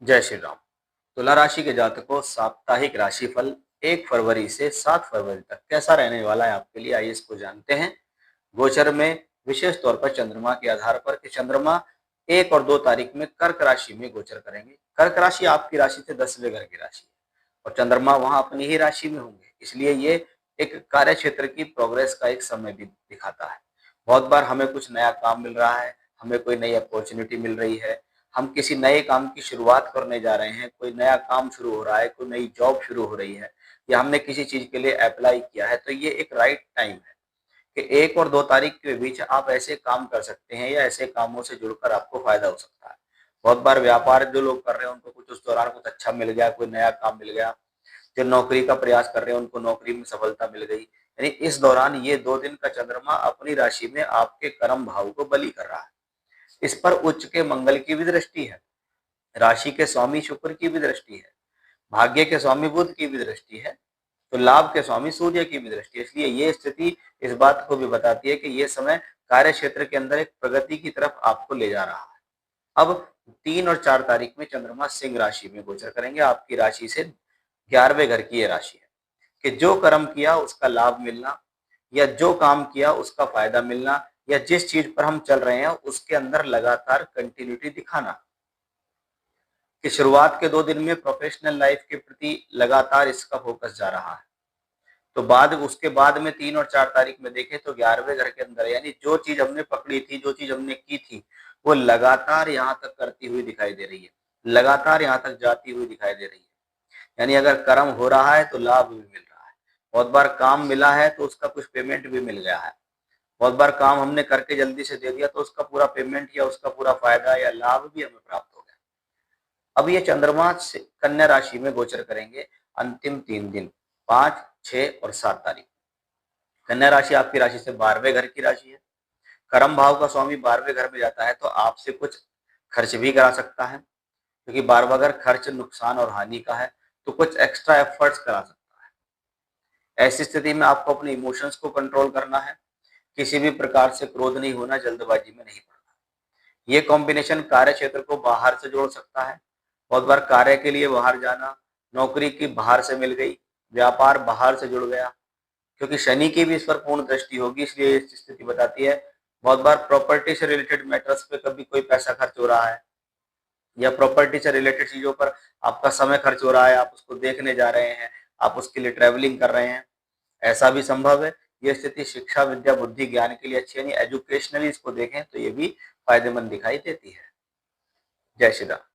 जय श्री राम। तुला राशि के जातकों, साप्ताहिक राशिफल 1 फरवरी से 7 फरवरी तक कैसा रहने वाला है आपके लिए, आइए इसको जानते हैं। गोचर में विशेष तौर पर चंद्रमा के आधार पर कि चंद्रमा 1 और 2 तारीख में कर्क राशि में गोचर करेंगे। कर्क राशि आपकी राशि से 10वें घर की राशि है और चंद्रमा वहां अपनी ही राशि में होंगे, इसलिए ये एक कार्य क्षेत्र की प्रोग्रेस का एक समय भी दिखाता है। बहुत बार हमें कुछ नया काम मिल रहा है, हमें कोई नई अपॉर्चुनिटी मिल रही है, हम किसी नए काम की शुरुआत करने जा रहे हैं, कोई नया काम शुरू हो रहा है, कोई नई जॉब शुरू हो रही है या हमने किसी चीज के लिए अप्लाई किया है, तो ये एक राइट टाइम है कि 1 और 2 तारीख के बीच आप ऐसे काम कर सकते हैं या ऐसे कामों से जुड़कर आपको फायदा हो सकता है। बहुत बार व्यापार जो लोग कर रहे हैं उनको कुछ उस दौरान कुछ अच्छा मिल गया, कोई नया काम मिल गया। जो नौकरी का प्रयास कर रहे हैं उनको नौकरी में सफलता मिल गई। यानी इस दौरान ये 2 दिन का चंद्रमा अपनी राशि में आपके कर्म भाव को बलि कर रहा है। इस पर उच्च के मंगल की भी दृष्टि है, राशि के स्वामी शुक्र की भी दृष्टि है, भाग्य के स्वामी बुध की भी दृष्टि है, तो लाभ के स्वामी सूर्य की भी दृष्टि है। इसलिए ये स्थिति इस बात को भी बताती है कि ये समय कार्य क्षेत्र के अंदर एक प्रगति की तरफ आपको ले जा रहा है। अब 3 और 4 तारीख में चंद्रमा सिंह राशि में गोचर करेंगे। आपकी राशि से 11वें घर की ये राशि है कि जो कर्म किया उसका लाभ मिलना या जो काम किया उसका फायदा मिलना या जिस चीज पर हम चल रहे हैं उसके अंदर लगातार कंटिन्यूटी दिखाना। कि शुरुआत के 2 दिन में प्रोफेशनल लाइफ के प्रति लगातार इसका फोकस जा रहा है। तो बाद उसके बाद में 3 और 4 तारीख में देखें तो 11वें घर के अंदर यानी जो चीज हमने पकड़ी थी, जो चीज हमने की थी, वो लगातार यहाँ तक करती हुई दिखाई दे रही है, लगातार यहाँ तक जाती हुई दिखाई दे रही है। यानी अगर कर्म हो रहा है तो लाभ भी मिल रहा है। बहुत बार काम मिला है तो उसका कुछ पेमेंट भी मिल गया है। बहुत बार काम हमने करके जल्दी से दे दिया तो उसका पूरा पेमेंट या उसका पूरा फायदा या लाभ भी हमें प्राप्त हो गया। अब ये चंद्रमा कन्या राशि में गोचर करेंगे अंतिम 3 दिन, 5, 6 और 7 तारीख। कन्या राशि आपकी राशि से 12वें घर की राशि है। कर्म भाव का स्वामी 12वें घर में जाता है तो आपसे कुछ खर्च भी करा सकता है, क्योंकि 12वां घर खर्च, नुकसान और हानि का है, तो कुछ एक्स्ट्रा एफर्ट्स करा सकता है। ऐसी स्थिति में आपको अपने इमोशंस को कंट्रोल करना है, किसी भी प्रकार से क्रोध नहीं होना, जल्दबाजी में नहीं पड़ना। ये कॉम्बिनेशन कार्य क्षेत्र को बाहर से जोड़ सकता है। बहुत बार कार्य के लिए बाहर जाना, नौकरी की बाहर से मिल गई, व्यापार बाहर से जुड़ गया, क्योंकि शनि की भी इस पर पूर्ण दृष्टि होगी, इसलिए ये स्थिति बताती है। बहुत बार प्रॉपर्टी से रिलेटेड मैटर्स पे कभी कोई पैसा खर्च हो रहा है या प्रॉपर्टी से रिलेटेड चीजों पर आपका समय खर्च हो रहा है, आप उसको देखने जा रहे हैं, आप उसके लिए ट्रैवलिंग कर रहे हैं, ऐसा भी संभव है। ये स्थिति शिक्षा, विद्या, बुद्धि, ज्ञान के लिए अच्छी है, यानी एजुकेशनली इसको देखें तो ये भी फायदेमंद दिखाई देती है। जय श्री राम।